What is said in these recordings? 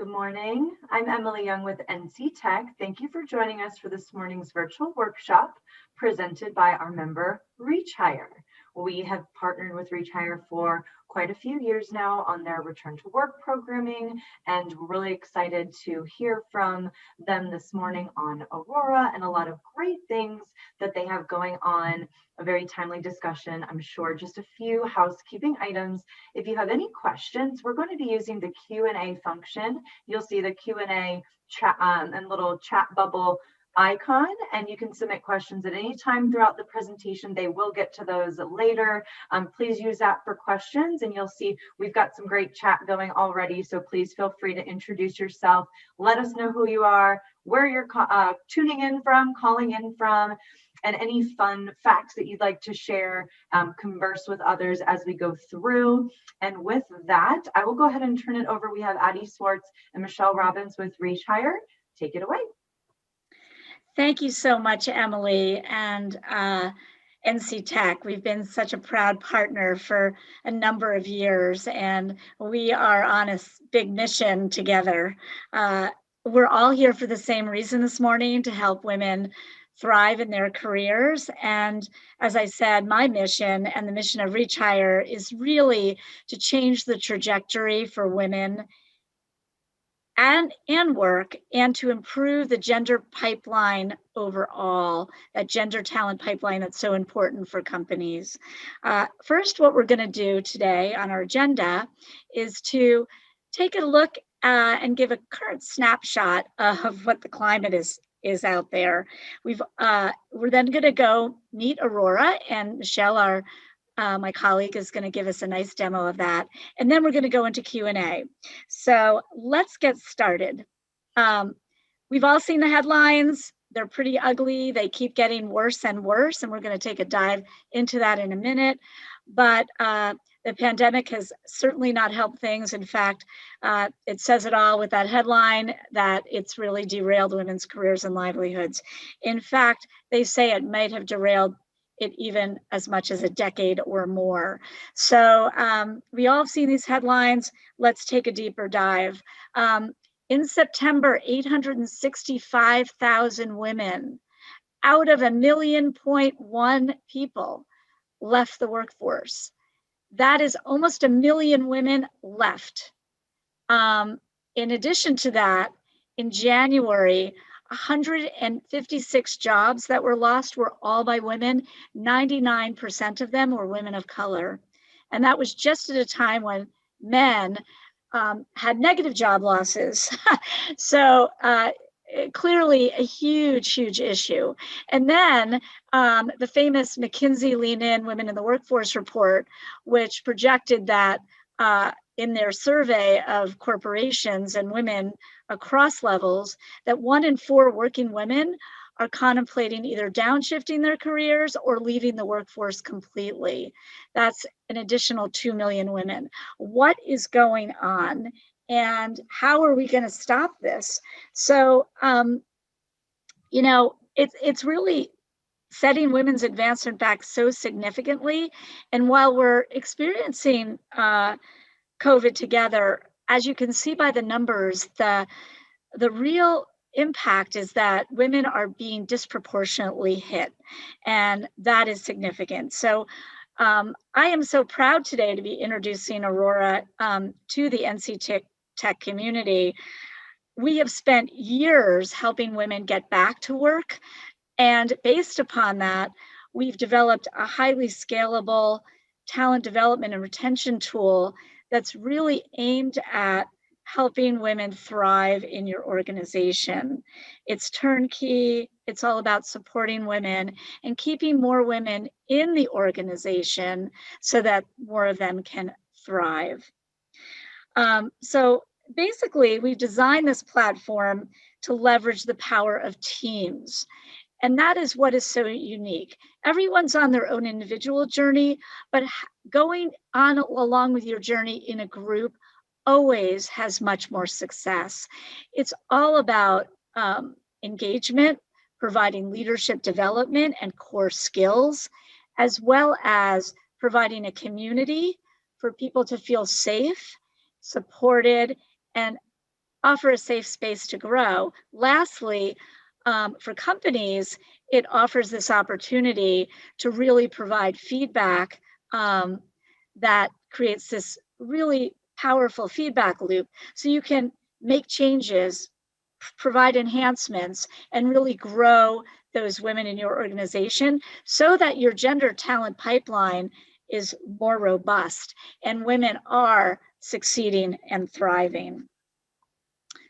Good morning. I'm Emily Young with NC Tech. Thank you for joining us for this morning's virtual workshop presented by our member reacHIRE. We have partnered with reacHIRE for quite a few years now on their return to work programming, and we're really excited to hear from them this morning on Aurora and a lot of great things that they have going on. A very timely discussion, I'm sure. Just a few housekeeping items. If you have any questions, we're going to be using the Q&A function. You'll see the Q&A chat and little chat bubble icon, and you can submit questions at any time throughout the presentation. They will get to those later. Please use that for questions, and you'll see we've got some great chat going already, so please feel free to introduce yourself. Let us know who you are, where you're tuning in from, calling in from, and any fun facts that you'd like to share, converse with others as we go through. And with that, I will go ahead and turn it over. We have Addie Swartz and Michelle Robbins with reacHIRE. Take it away. Thank you so much, Emily, and NC Tech. We've been such a proud partner for a number of years, and we are on a big mission together. We're all here for the same reason this morning, to help women thrive in their careers. And as I said, my mission and the mission of reacHIRE is really to change the trajectory for women and work, and to improve the gender pipeline overall, that gender talent pipeline that's so important for companies. First, what we're going to do today on our agenda is to take a look and give a current snapshot of what the climate is out there. We're then going to go meet Aurora, and Michelle, my colleague, is going to give us a nice demo of that. And then we're going to go into Q&A. So let's get started. We've all seen the headlines. They're pretty ugly. They keep getting worse and worse, and we're going to take a dive into that in a minute. But the pandemic has certainly not helped things. In fact, it says it all with that headline, that it's really derailed women's careers and livelihoods. In fact, they say it might have derailed it even as much as a decade or more. So we all have seen these headlines. Let's take a deeper dive. In September, 865,000 women out of 1.1 million people left the workforce. That is almost 1 million women left. In addition to that, in January, 156 jobs that were lost were all by women. 99% of them were women of color. And that was just at a time when men had negative job losses. So clearly a huge, huge issue. And then the famous McKinsey Lean In Women in the Workforce report, which projected that in their survey of corporations and women across levels, that 1 in 4 working women are contemplating either downshifting their careers or leaving the workforce completely. That's an additional 2 million women. What is going on, and how are we going to stop this? So, it's really setting women's advancement back so significantly. And while we're experiencing COVID together, as you can see by the numbers, the real impact is that women are being disproportionately hit, and that is significant. So I am so proud today to be introducing Aurora to the NC Tech community. We have spent years helping women get back to work, and based upon that, we've developed a highly scalable talent development and retention tool that's really aimed at helping women thrive in your organization. It's turnkey. It's all about supporting women and keeping more women in the organization so that more of them can thrive. So basically, we've designed this platform to leverage the power of teams. And that is what is so unique. Everyone's on their own individual journey, but going on along with your journey in a group always has much more success. It's all about engagement, providing leadership development and core skills, as well as providing a community for people to feel safe, supported, and offer a safe space to grow. Lastly, for companies, it offers this opportunity to really provide feedback that creates this really powerful feedback loop. So you can make changes, provide enhancements, and really grow those women in your organization so that your gender talent pipeline is more robust and women are succeeding and thriving.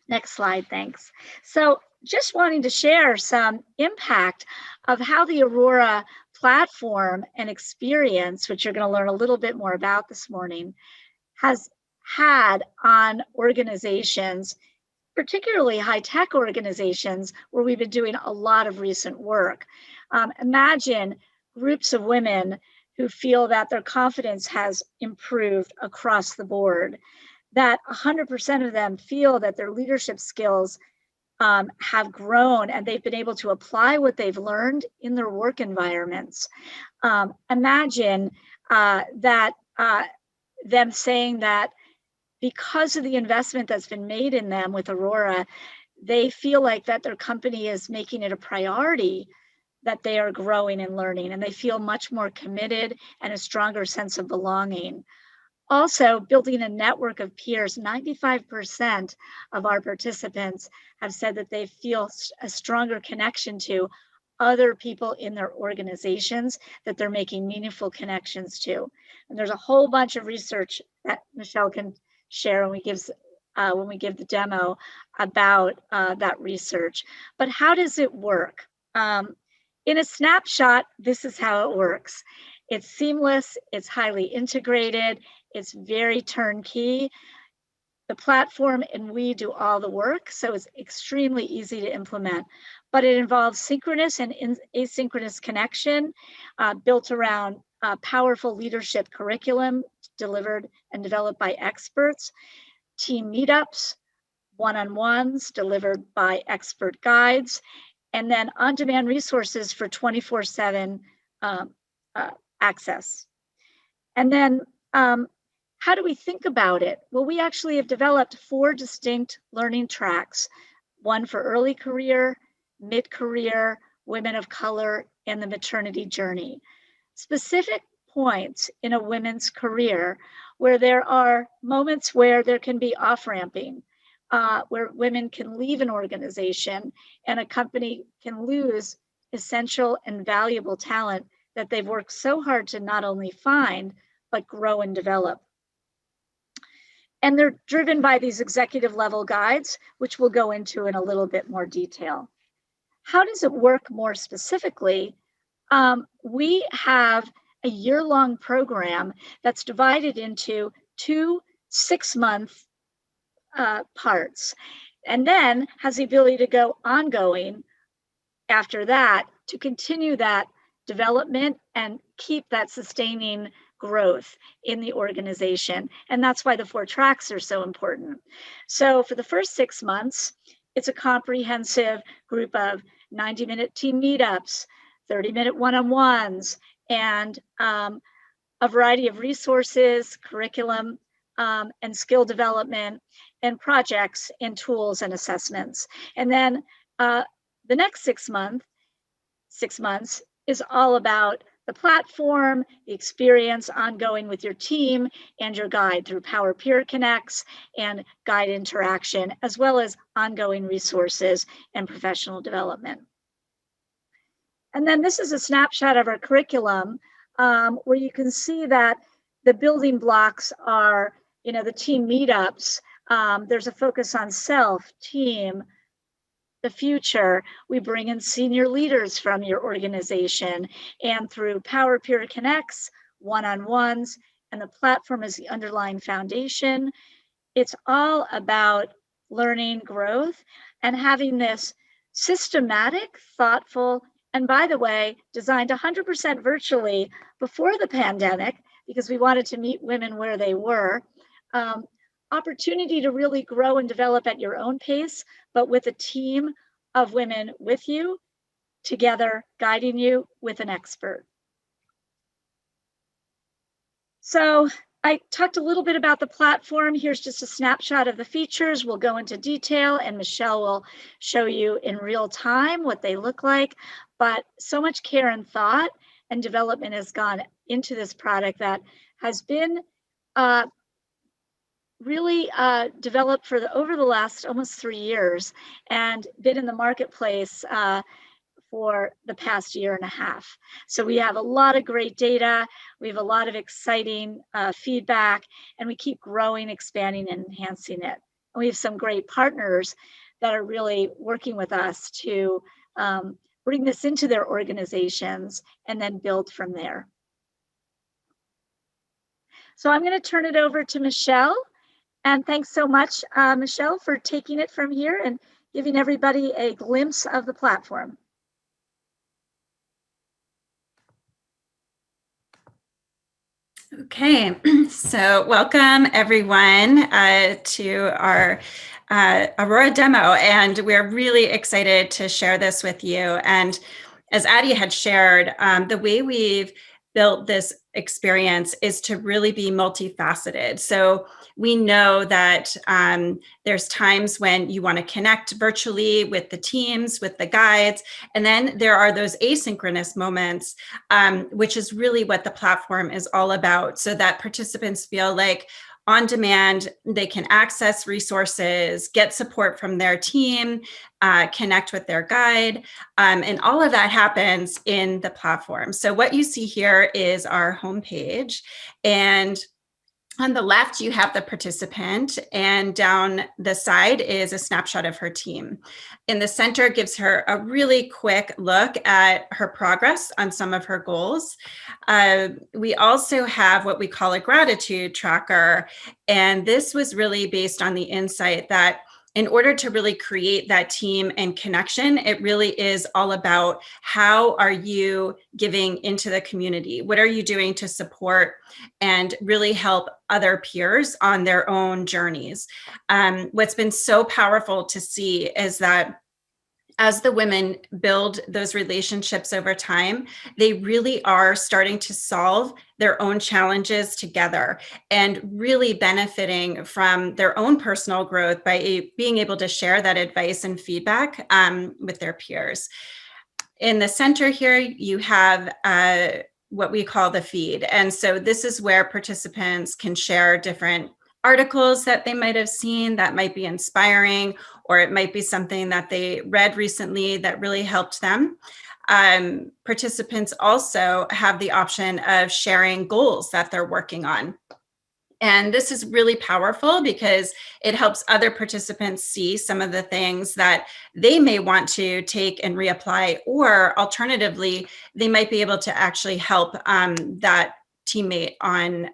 Next slide, thanks. So just wanting to share some impact of how the Aurora platform and experience, which you're going to learn a little bit more about this morning, has had on organizations, particularly high-tech organizations where we've been doing a lot of recent work. Imagine groups of women who feel that their confidence has improved across the board, that 100% of them feel that their leadership skills have grown and they've been able to apply what they've learned in their work environments. Imagine that them saying that because of the investment that's been made in them with Aurora, they feel like that their company is making it a priority that they are growing and learning, and they feel much more committed and a stronger sense of belonging. Also, building a network of peers, 95% of our participants have said that they feel a stronger connection to other people in their organizations that they're making meaningful connections to. And there's a whole bunch of research that Michelle can share when we give the demo about that research. But how does it work? In a snapshot, this is how it works. It's seamless, it's highly integrated, it's very turnkey. The platform and we do all the work, so it's extremely easy to implement. But it involves synchronous and asynchronous connection built around powerful leadership curriculum delivered and developed by experts, team meetups, one-on-ones delivered by expert guides, and then on-demand resources for 24/7 access. And then how do we think about it? Well, we actually have developed 4 distinct learning tracks, one for early career, mid-career, women of color, and the maternity journey. Specific points in a women's career where there are moments where there can be off-ramping, where women can leave an organization and a company can lose essential and valuable talent that they've worked so hard to not only find, but grow and develop. And they're driven by these executive level guides, which we'll go into in a little bit more detail. How does it work more specifically? We have a year-long program that's divided into 2 6-month parts, and then has the ability to go ongoing after that to continue that development and keep that sustaining growth in the organization. And that's why the 4 tracks are so important. So for the first 6 months, it's a comprehensive group of 90-minute team meetups, 30-minute one-on-ones, and a variety of resources, curriculum, and skill development, and projects and tools and assessments. And then the next 6 months is all about the platform, the experience ongoing with your team and your guide through Power Peer Connects and guide interaction, as well as ongoing resources and professional development. And then this is a snapshot of our curriculum where you can see that the building blocks are, the team meetups. There's a focus on self, team, the future. We bring in senior leaders from your organization, and through Power Peer Connects, one-on-ones, and the platform is the underlying foundation. It's all about learning, growth, and having this systematic, thoughtful, and by the way, designed 100% virtually before the pandemic, because we wanted to meet women where they were, opportunity to really grow and develop at your own pace, but with a team of women with you, together, guiding you with an expert. So I talked a little bit about the platform. Here's just a snapshot of the features. We'll go into detail, and Michelle will show you in real time what they look like. But so much care and thought and development has gone into this product that has been really developed over the last almost 3 years and been in the marketplace for the past year and a half. So we have a lot of great data, we have a lot of exciting feedback, and we keep growing, expanding, and enhancing it. And we have some great partners that are really working with us to bring this into their organizations and then build from there. So I'm going to turn it over to Michelle. And thanks so much, Michelle, for taking it from here and giving everybody a glimpse of the platform. Okay, so welcome everyone to our Aurora Demo, and we're really excited to share this with you. And as Addie had shared, the way we've built this experience is to really be multifaceted. So we know that there's times when you want to connect virtually with the teams, with the guides, and then there are those asynchronous moments, which is really what the platform is all about, so that participants feel like on demand, they can access resources, get support from their team, connect with their guide, and all of that happens in the platform. So what you see here is our homepage, and on the left, you have the participant, and down the side is a snapshot of her team. In the center gives her a really quick look at her progress on some of her goals. We also have what we call a gratitude tracker, and this was really based on the insight that in order to really create that team and connection, it really is all about how are you giving into the community? What are you doing to support and really help other peers on their own journeys? What's been so powerful to see is that as the women build those relationships over time, they really are starting to solve their own challenges together and really benefiting from their own personal growth by being able to share that advice and feedback with their peers. In the center here, you have what we call the feed. And so this is where participants can share different articles that they might have seen that might be inspiring, or it might be something that they read recently that really helped them. Participants also have the option of sharing goals that they're working on. And this is really powerful because it helps other participants see some of the things that they may want to take and reapply, or alternatively, they might be able to actually help that teammate on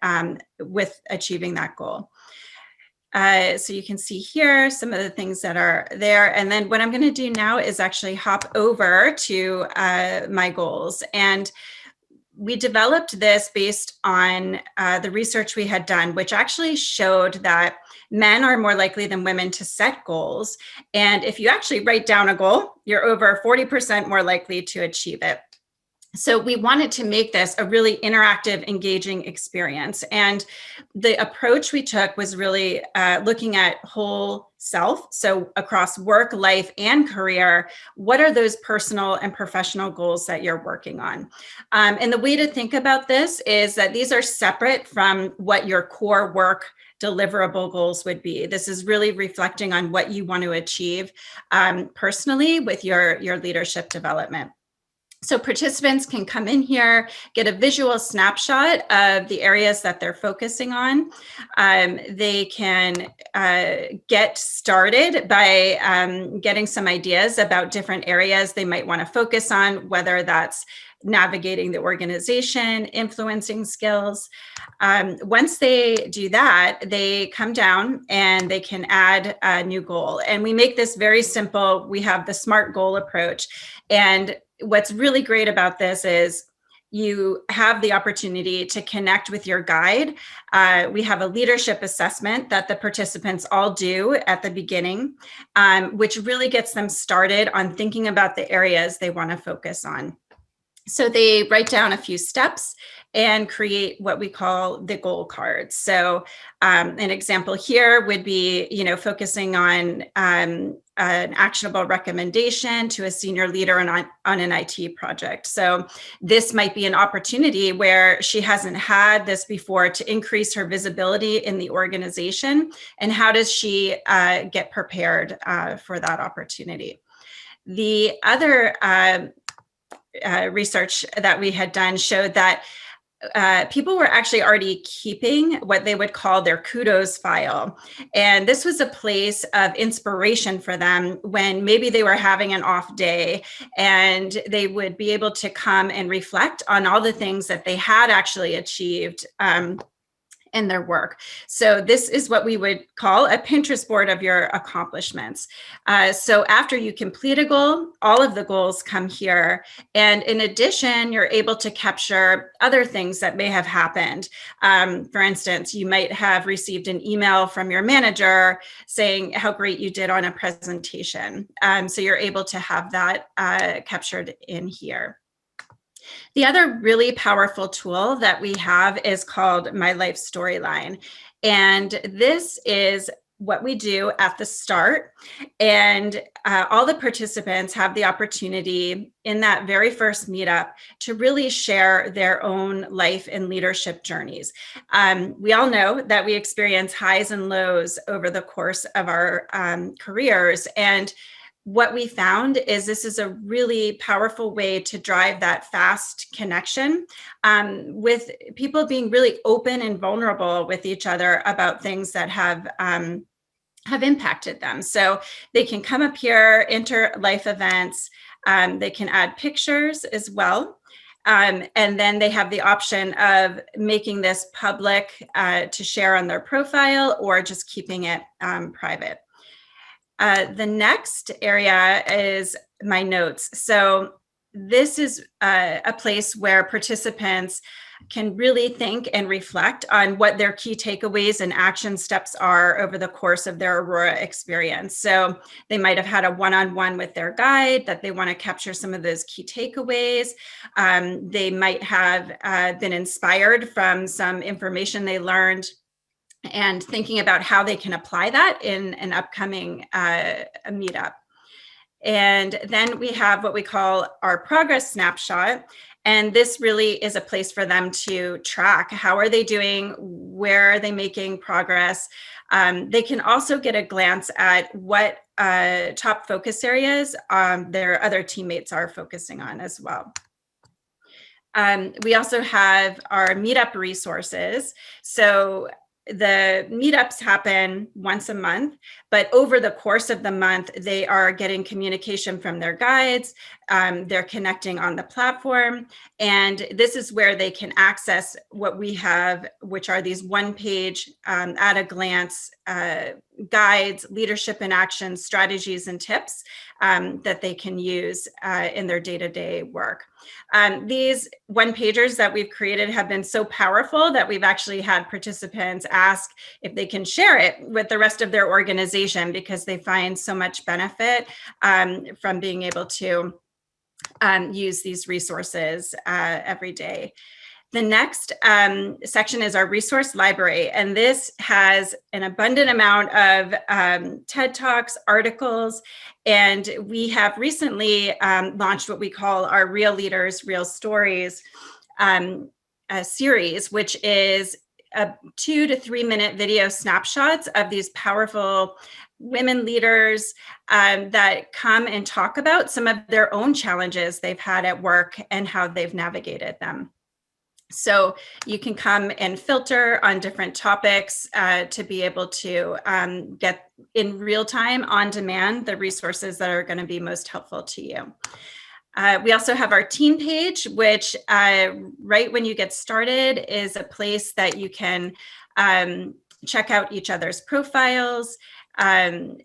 with achieving that goal. So you can see here some of the things that are there. And then what I'm going to do now is actually hop over to my goals. And we developed this based on the research we had done, which actually showed that men are more likely than women to set goals. And if you actually write down a goal, you're over 40% more likely to achieve it. So we wanted to make this a really interactive, engaging experience. And the approach we took was really looking at whole self. So across work, life, and career, what are those personal and professional goals that you're working on? And the way to think about this is that these are separate from what your core work deliverable goals would be. This is really reflecting on what you want to achieve personally with your leadership development. So participants can come in here, get a visual snapshot of the areas that they're focusing on. They can get started by getting some ideas about different areas they might want to focus on, whether that's navigating the organization, influencing skills. Once they do that, they come down and they can add a new goal. And we make this very simple. We have the SMART goal approach. And what's really great about this is you have the opportunity to connect with your guide. We have a leadership assessment that the participants all do at the beginning, which really gets them started on thinking about the areas they want to focus on. So they write down a few steps and create what we call the goal cards. So an example here would be, focusing on an actionable recommendation to a senior leader on an IT project. So this might be an opportunity where she hasn't had this before to increase her visibility in the organization. And how does she get prepared for that opportunity? The other research that we had done showed that people were actually already keeping what they would call their Kudos File. And this was a place of inspiration for them when maybe they were having an off day, and they would be able to come and reflect on all the things that they had actually achieved in their work. So this is what we would call a Pinterest board of your accomplishments. So after you complete a goal, all of the goals come here. And in addition, you're able to capture other things that may have happened. For instance, you might have received an email from your manager saying how great you did on a presentation. So you're able to have that captured in here. The other really powerful tool that we have is called My Life Storyline. And this is what we do at the start. And all the participants have the opportunity in that very first meetup to really share their own life and leadership journeys. We all know that we experience highs and lows over the course of our careers. And what we found is this is a really powerful way to drive that fast connection with people being really open and vulnerable with each other about things that have impacted them. So they can come up here, enter life events, they can add pictures as well. And then they have the option of making this public to share on their profile, or just keeping it private. The next area is my notes. So this is a place where participants can really think and reflect on what their key takeaways and action steps are over the course of their Aurora experience. So they might have had a one-on-one with their guide that they want to capture some of those key takeaways. They might have been inspired from some information they learned, and thinking about how they can apply that in an upcoming meetup. And then we have what we call our progress snapshot. And this really is a place for them to track how are they doing, where are they making progress. They can also get a glance at what top focus areas their other teammates are focusing on as well. We also have our meetup resources. So the meetups happen once a month, but over the course of the month, they are getting communication from their guides. They're connecting on the platform. And this is where they can access what we have, which are these one-page, at a glance guides, leadership in action, strategies, and tips that they can use in their day-to-day work. These one-pagers that we've created have been so powerful that we've actually had participants ask if they can share it with the rest of their organization, because they find so much benefit from being able to use these resources every day. The next section is our resource library, and this has an abundant amount of TED Talks, articles, and we have recently launched what we call our Real Leaders, Real Stories series, which is 2 to 3 minute video snapshots of these powerful women leaders that come and talk about some of their own challenges they've had at work and how they've navigated them. So you can come and filter on different topics to be able to get in real time, on demand, the resources that are going to be most helpful to you. We also have our team page, which right when you get started is a place that you can check out each other's profiles and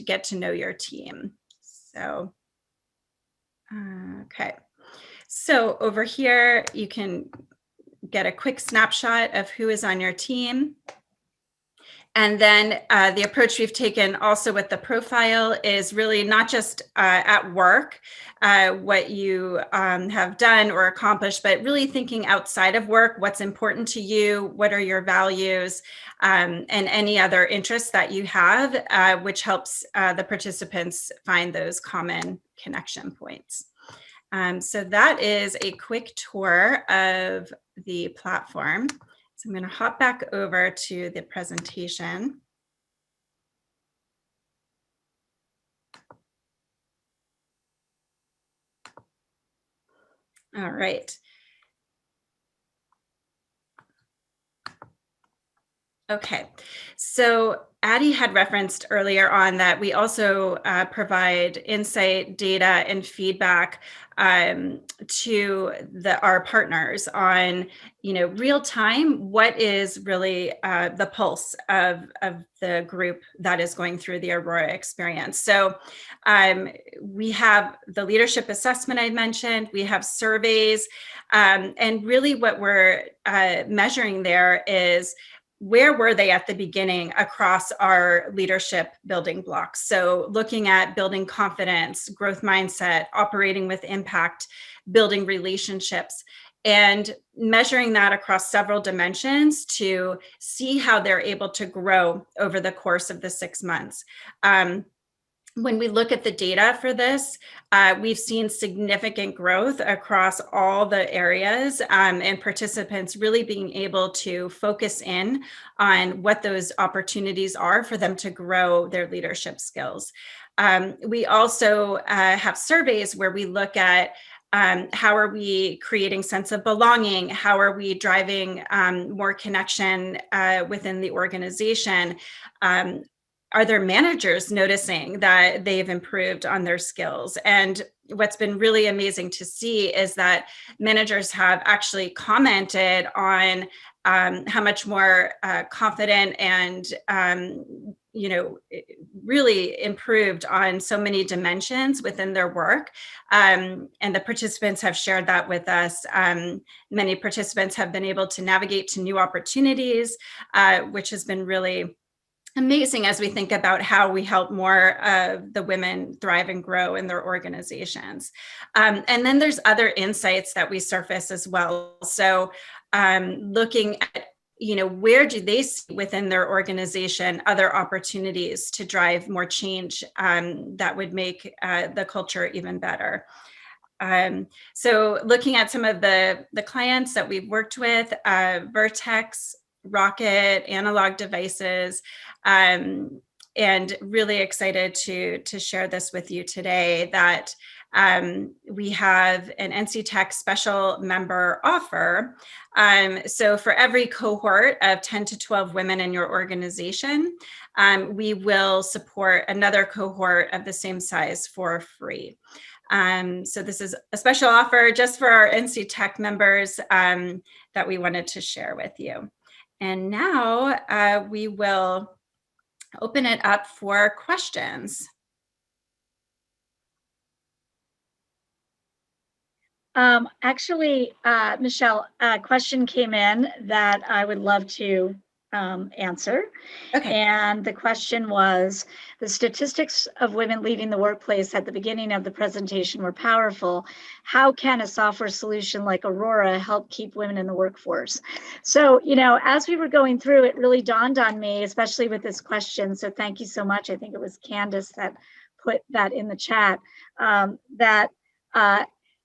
get to know your team. So, okay. So over here, you can get a quick snapshot of who is on your team. And then the approach we've taken also with the profile is really not just at work, what you have done or accomplished, but really thinking outside of work, what's important to you, what are your values, and any other interests that you have, which helps the participants find those common connection points. So that is a quick tour of the platform. So I'm going to hop back over to the presentation. All right. Okay, so Addie had referenced earlier on that we also provide insight, data, and feedback to our partners on, real time, what is really the pulse of the group that is going through the Aurora experience. So we have the leadership assessment I mentioned, we have surveys, and really what we're measuring there is where were they at the beginning across our leadership building blocks? So looking at building confidence, growth mindset, operating with impact, building relationships, and measuring that across several dimensions to see how they're able to grow over the course of the 6 months. When we look at the data for this, we've seen significant growth across all the areas, and participants really being able to focus in on what those opportunities are for them to grow their leadership skills. We also have surveys where we look at how are we creating sense of belonging? How are we driving more connection within the organization? Are there managers noticing that they've improved on their skills? And what's been really amazing to see is that managers have actually commented on how much more confident and really improved on so many dimensions within their work. And the participants have shared that with us. Many participants have been able to navigate to new opportunities, which has been really amazing as we think about how we help more of the women thrive and grow in their organizations. And then there's other insights that we surface as well. So looking at, where do they see within their organization other opportunities to drive more change that would make the culture even better. So looking at some of the clients that we've worked with, Vertex, Rocket, Analog Devices, and really excited to share this with you today that we have an NC Tech special member offer. So for every cohort of 10 to 12 women in your organization, we will support another cohort of the same size for free. So this is a special offer just for our NC Tech members that we wanted to share with you. And now we will open it up for questions. Actually, Michelle, a question came in that I would love to answer. Okay. And the question was, the statistics of women leaving the workplace at the beginning of the presentation were powerful. How can a software solution like Aurora help keep women in the workforce? So, as we were going through, it really dawned on me, especially with this question. So thank you so much. I think it was Candace that put that in the chat, that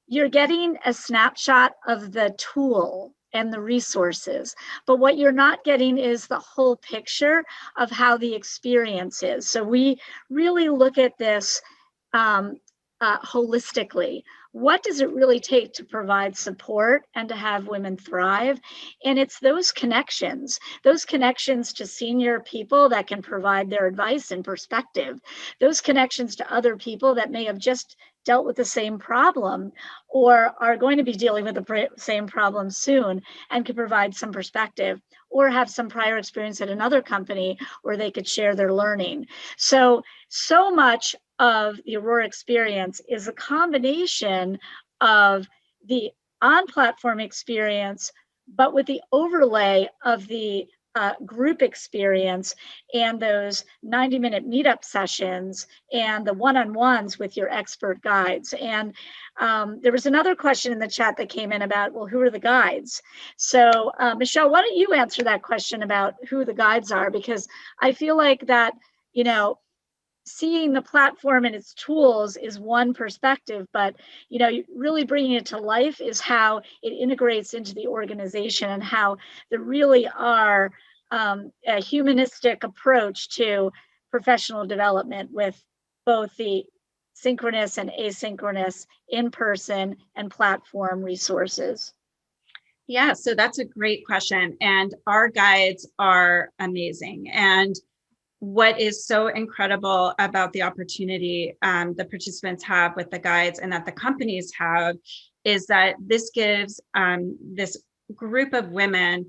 you're getting a snapshot of the tool and the resources, but what you're not getting is the whole picture of how the experience is. So we really look at this holistically. What does it really take to provide support and to have women thrive? And it's those connections to senior people that can provide their advice and perspective, those connections to other people that may have just dealt with the same problem or are going to be dealing with the same problem soon and can provide some perspective or have some prior experience at another company where they could share their learning. So much of the Aurora experience is a combination of the on-platform experience, but with the overlay of the group experience and those 90-minute meetup sessions and the one-on-ones with your expert guides. And there was another question in the chat that came in about, well, who are the guides? So Michelle, why don't you answer that question about who the guides are? Because I feel like that, you know, seeing the platform and its tools is one perspective, but you know, really bringing it to life is how it integrates into the organization and how there really are a humanistic approach to professional development with both the synchronous and asynchronous in-person and platform resources. Yeah, so that's a great question. And our guides are amazing. And what is so incredible about the opportunity the participants have with the guides and that the companies have is that this gives this group of women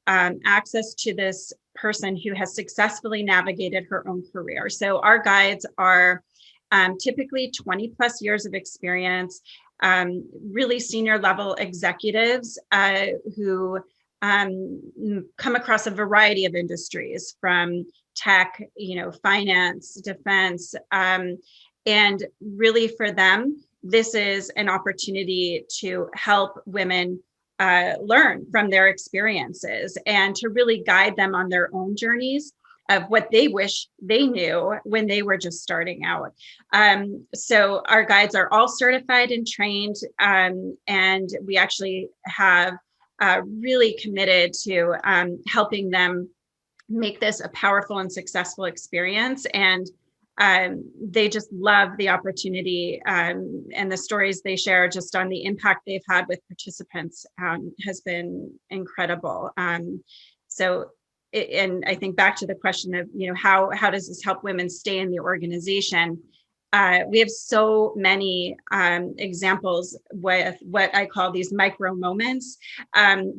access to this person who has successfully navigated her own career. So our guides are typically 20 plus years of experience, really senior level executives who come across a variety of industries, from tech, you know, finance, defense, and really for them, this is an opportunity to help women learn from their experiences and to really guide them on their own journeys of what they wish they knew when they were just starting out. So our guides are all certified and trained, and we actually have really committed to helping them make this a powerful and successful experience. And they just love the opportunity, and the stories they share just on the impact they've had with participants has been incredible. And I think back to the question of, you know, how does this help women stay in the organization? We have so many examples with what I call these micro moments,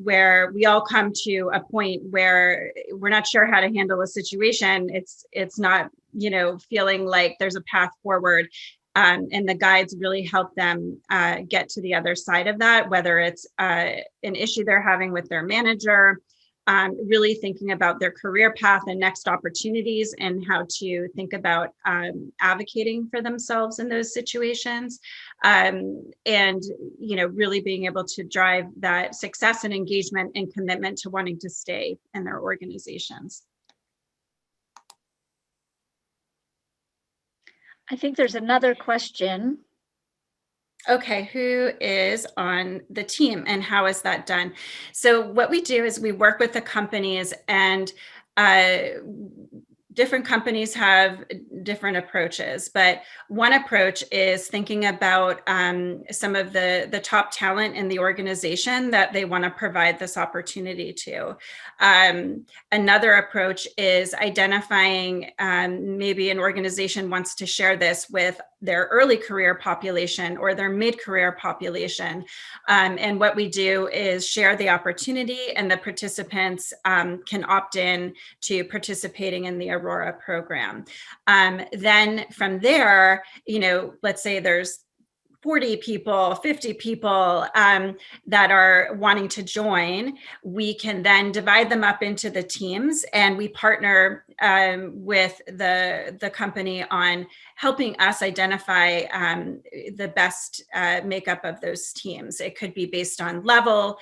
where we all come to a point where we're not sure how to handle a situation. It's not, you know, feeling like there's a path forward. And the guides really help them get to the other side of that, whether it's an issue they're having with their manager, really thinking about their career path and next opportunities and how to think about advocating for themselves in those situations. And, you know, really being able to drive that success and engagement and commitment to wanting to stay in their organizations. I think there's another question. Okay, who is on the team and how is that done? So what we do is we work with the companies, and different companies have different approaches, but one approach is thinking about some of the top talent in the organization that they want to provide this opportunity to. Another approach is identifying maybe an organization wants to share this with their early career population or their mid-career population. And what we do is share the opportunity, and the participants can opt in to participating in the Aurora program. Then from there, you know, let's say there's 40 people, 50 people that are wanting to join, we can then divide them up into the teams, and we partner with the company on helping us identify the best makeup of those teams. It could be based on level,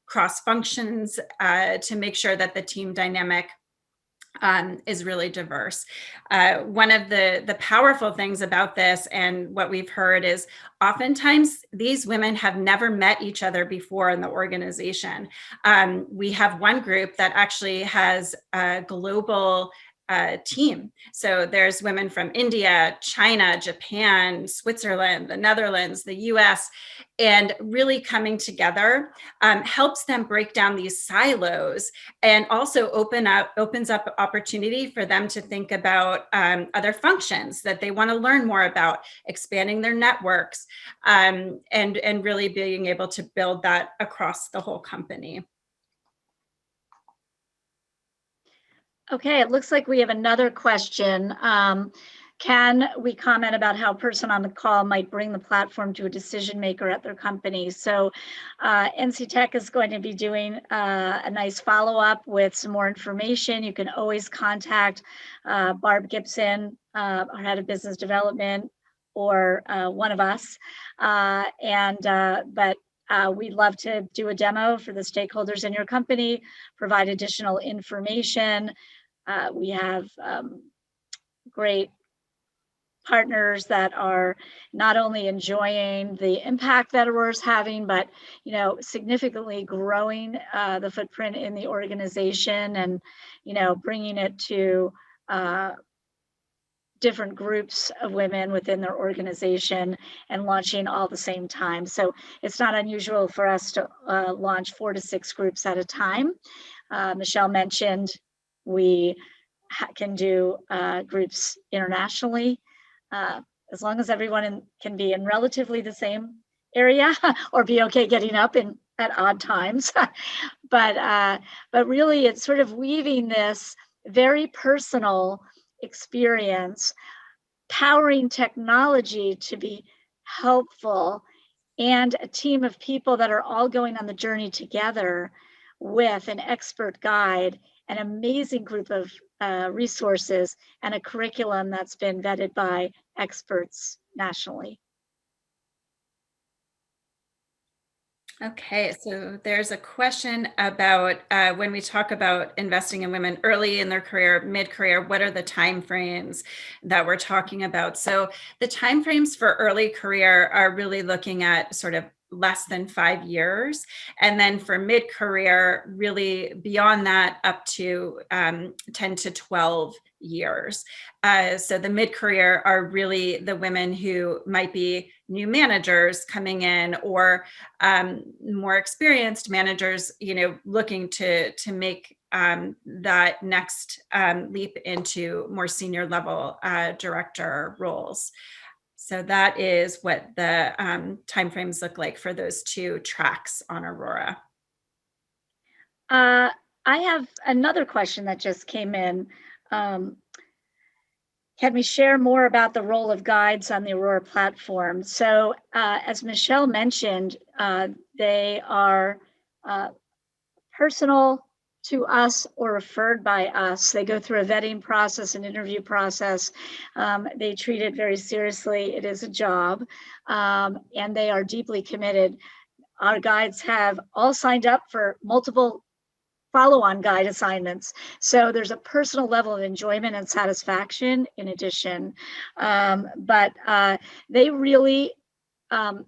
cross functions, to make sure that the team dynamic is really diverse. One of the powerful things about this, and what we've heard, is oftentimes these women have never met each other before in the organization. We have one group that actually has a global team. So there's women from India, China, Japan, Switzerland, the Netherlands, the US, and really coming together helps them break down these silos, and also opens up opportunity for them to think about other functions that they want to learn more about, expanding their networks, and really being able to build that across the whole company. Okay, it looks like we have another question. can we comment about how a person on the call might bring the platform to a decision maker at their company? So NC Tech is going to be doing a nice follow-up with some more information. You can always contact Barb Gibson, our head of business development, or one of us. But we'd love to do a demo for the stakeholders in your company, provide additional information. We have great partners that are not only enjoying the impact that Aurora's having, but significantly growing the footprint in the organization, and bringing it to different groups of women within their organization and launching all at the same time. So it's not unusual for us to launch 4 to 6 groups at a time. Michelle mentioned we can do groups internationally, as long as everyone can be in relatively the same area or be okay getting up at odd times. But really, it's sort of weaving this very personal experience, powering technology to be helpful, and a team of people that are all going on the journey together with an expert guide, an amazing group of resources, and a curriculum that's been vetted by experts nationally. Okay, so there's a question about when we talk about investing in women early in their career, mid-career, what are the timeframes that we're talking about? So the timeframes for early career are really looking at sort of less than 5 years. And then for mid-career, really beyond that, up to 10 to 12 years. So the mid-career are really the women who might be new managers coming in, or more experienced managers, looking to make that next leap into more senior level director roles. So that is what the timeframes look like for those 2 tracks on Aurora. I have another question that just came in. Can we share more about the role of guides on the Aurora platform? So as Michelle mentioned, they are personal to us or referred by us. They go through a vetting process, an interview process. They treat it very seriously. It is a job, and they are deeply committed. Our guides have all signed up for multiple follow-on guide assignments. So there's a personal level of enjoyment and satisfaction in addition. But they really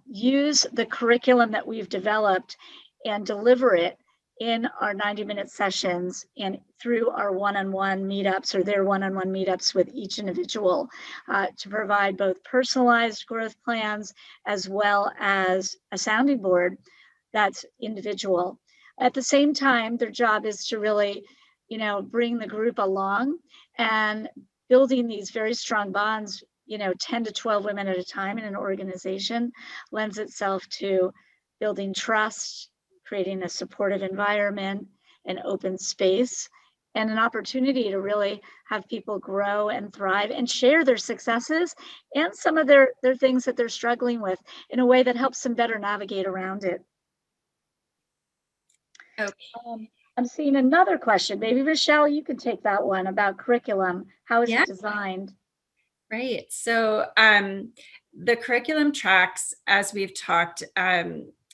use the curriculum that we've developed and deliver it in our 90-minute sessions and through our one-on-one meetups, or their one-on-one meetups with each individual, to provide both personalized growth plans as well as a sounding board that's individual. At the same time, their job is to really, bring the group along, and building these very strong bonds, 10 to 12 women at a time in an organization lends itself to building trust, creating a supportive environment, an open space, and an opportunity to really have people grow and thrive and share their successes and some of their things that they're struggling with in a way that helps them better navigate around it. Okay. I'm seeing another question. Maybe Michelle, you can take that one about curriculum. How is it designed? Right. So the curriculum tracks, as we've talked,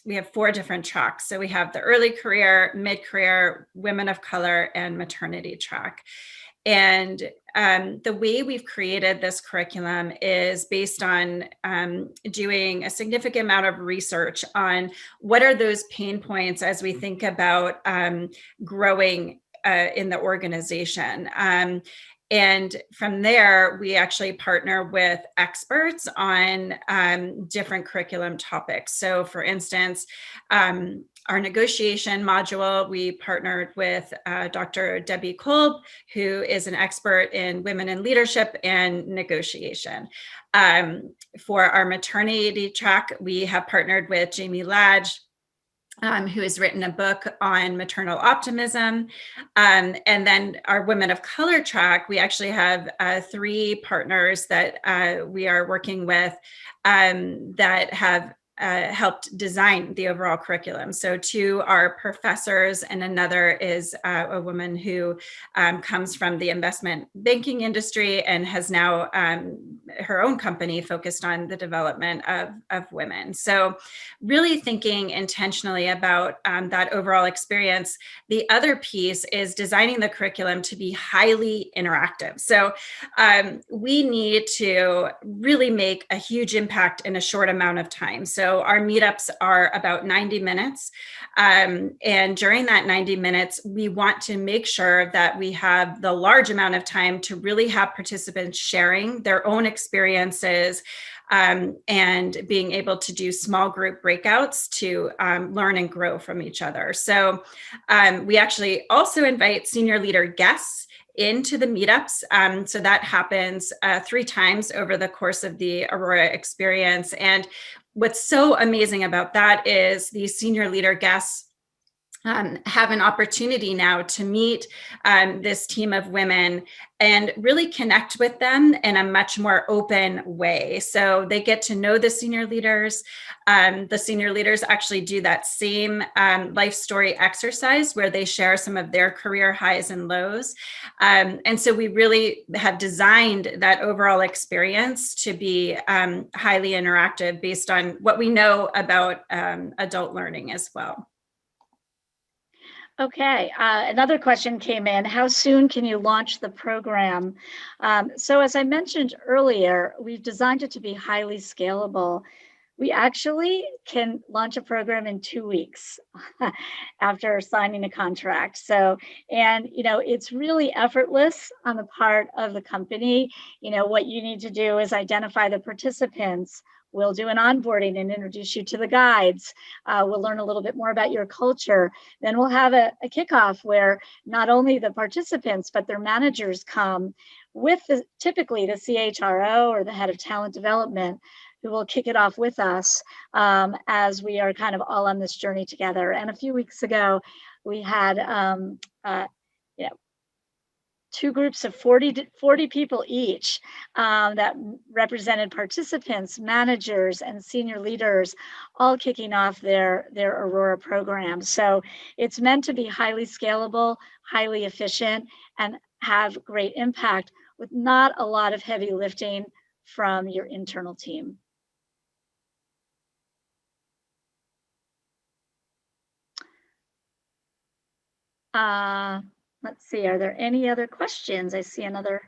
we have 4 different tracks. So we have the early career, mid-career, women of color, and maternity track. And the way we've created this curriculum is based on doing a significant amount of research on what are those pain points as we think about growing in the organization. And from there, we actually partner with experts on different curriculum topics. So for instance, our negotiation module, we partnered with Dr. Debbie Kolb, who is an expert in women in leadership and negotiation. For our maternity track, we have partnered with Jamie Ladge, who has written a book on maternal optimism. And then our Women of Color track, we actually have 3 partners that we are working with that have helped design the overall curriculum. So 2 are professors, and another is a woman who comes from the investment banking industry and has now her own company focused on the development of women. So really thinking intentionally about that overall experience. The other piece is designing the curriculum to be highly interactive. So we need to really make a huge impact in a short amount of time. So our meetups are about 90 minutes. And during that 90 minutes, we want to make sure that we have the large amount of time to really have participants sharing their own experiences, and being able to do small group breakouts to learn and grow from each other. So we actually also invite senior leader guests into the meetups. So that happens 3 times over the course of the Aurora experience. And what's so amazing about that is these senior leader guests have an opportunity now to meet this team of women and really connect with them in a much more open way. So they get to know the senior leaders. The senior leaders actually do that same life story exercise where they share some of their career highs and lows. And so we really have designed that overall experience to be highly interactive based on what we know about adult learning as well. Okay, another question came in. How soon can you launch the program? So as I mentioned earlier, we've designed it to be highly scalable. We actually can launch a program in 2 weeks after signing a contract. So, and it's really effortless on the part of the company. What you need to do is identify the participants. We'll do an onboarding and introduce you to the guides. We'll learn a little bit more about your culture. Then we'll have a kickoff where not only the participants, but their managers come with typically the CHRO or the head of talent development, who will kick it off with us as we are kind of all on this journey together. And a few weeks ago, we had 2 groups of 40 people each that represented participants, managers, and senior leaders, all kicking off their Aurora program. So it's meant to be highly scalable, highly efficient, and have great impact with not a lot of heavy lifting from your internal team. Let's see, are there any other questions? I see another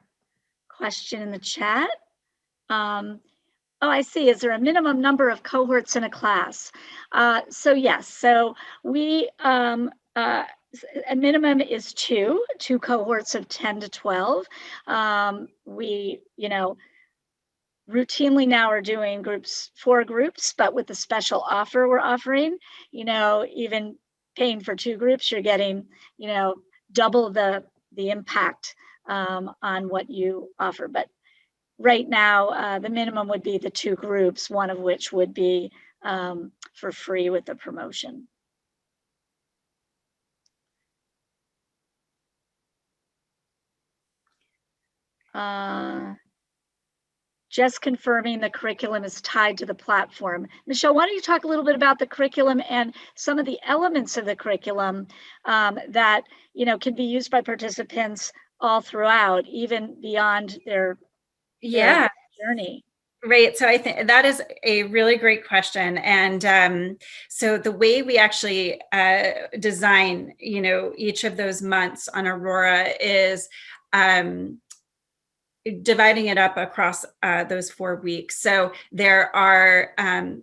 question in the chat. Oh, I see. Is there a minimum number of cohorts in a class? So yes, so we, a minimum is two cohorts of 10 to 12. We, routinely now are doing 4 groups, but with the special offer we're offering, even paying for 2 groups, you're getting, double the impact on what you offer. But right now, the minimum would be the 2 groups, one of which would be for free with the promotion. Just confirming the curriculum is tied to the platform. Michelle, why don't you talk a little bit about the curriculum and some of the elements of the curriculum that can be used by participants all throughout, even beyond their journey. Right. So I think that is a really great question. And so the way we actually design, each of those months on Aurora is dividing it up across those 4 weeks. So there are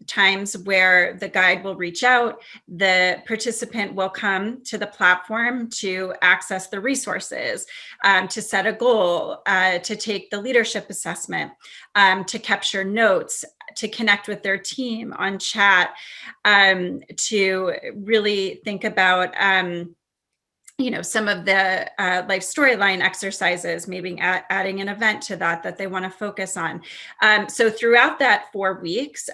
times where the guide will reach out, the participant will come to the platform to access the resources, to set a goal, to take the leadership assessment, to capture notes, to connect with their team on chat, to really think about some of the life storyline exercises, maybe adding an event to that they want to focus on. So throughout that 4 weeks,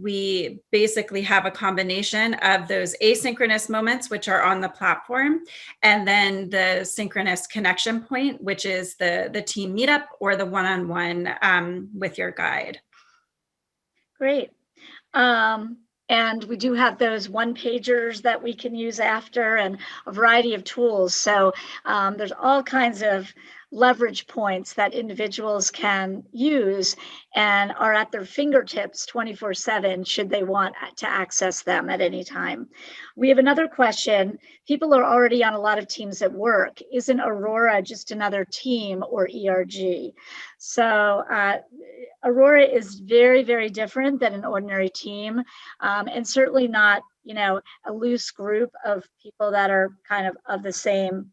we basically have a combination of those asynchronous moments, which are on the platform, and then the synchronous connection point, which is the team meetup or the one-on-one with your guide. Great. And we do have those one-pagers that we can use after, and a variety of tools. So there's all kinds of leverage points that individuals can use and are at their fingertips 24/7 should they want to access them at any time. We have another question. People are already on a lot of teams at work. Isn't Aurora just another team or ERG? So Aurora is very, very different than an ordinary team, and certainly not, a loose group of people that are kind of the same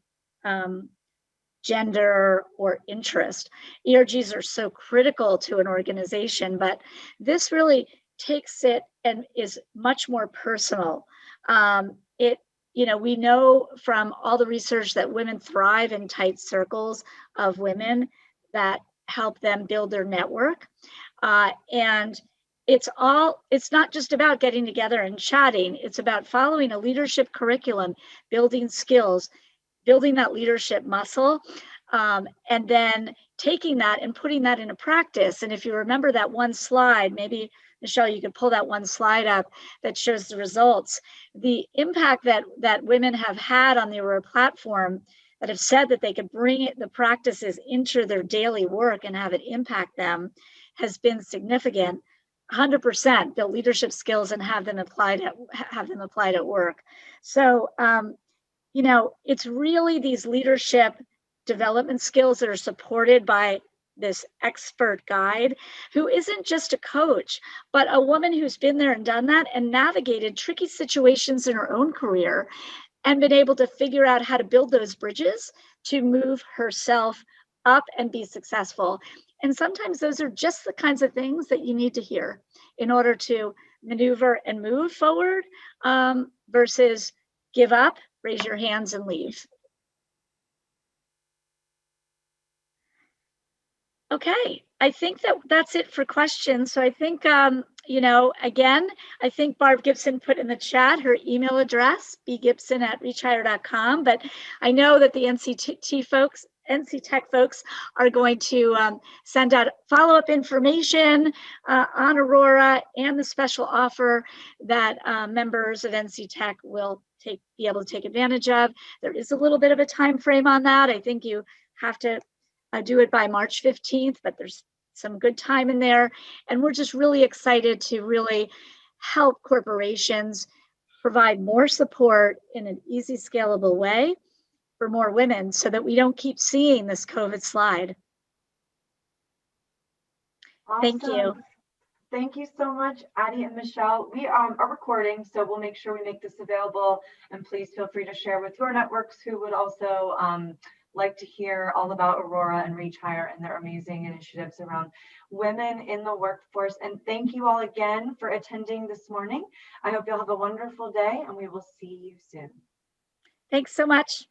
gender or interest. ERGs are so critical to an organization, but this really takes it and is much more personal. We know from all the research that women thrive in tight circles of women that help them build their network. And it's not just about getting together and chatting. It's about following a leadership curriculum, building skills, building that leadership muscle, and then taking that and putting that into practice. And if you remember that one slide, maybe Michelle, you could pull that one slide up that shows the results. The impact that women have had on the Aurora platform, that have said that they could bring the practices into their daily work and have it impact them, has been significant. 100% build leadership skills and have them applied at work. So it's really these leadership development skills that are supported by this expert guide who isn't just a coach, but a woman who's been there and done that and navigated tricky situations in her own career and been able to figure out how to build those bridges to move herself up and be successful. And sometimes those are just the kinds of things that you need to hear in order to maneuver and move forward, versus give up, raise your hands and leave. Okay, I think that's it for questions. So I think, again, I think Barb Gibson put in the chat her email address, bgibson@reachhire.com. But I know that the NC Tech folks are going to send out follow-up information on Aurora and the special offer that members of NC Tech will be able to take advantage of. There is a little bit of a time frame on that. I think you have to do it by March 15th, but there's some good time in there. And we're just really excited to really help corporations provide more support in an easy, scalable way for more women so that we don't keep seeing this COVID slide. Awesome. Thank you. Thank you so much, Addie and Michelle. We are recording, so we'll make sure we make this available, and please feel free to share with your networks who would also like to hear all about Aurora and reachHIRE and their amazing initiatives around women in the workforce. And thank you all again for attending this morning. I hope you'll have a wonderful day, and we will see you soon. Thanks so much.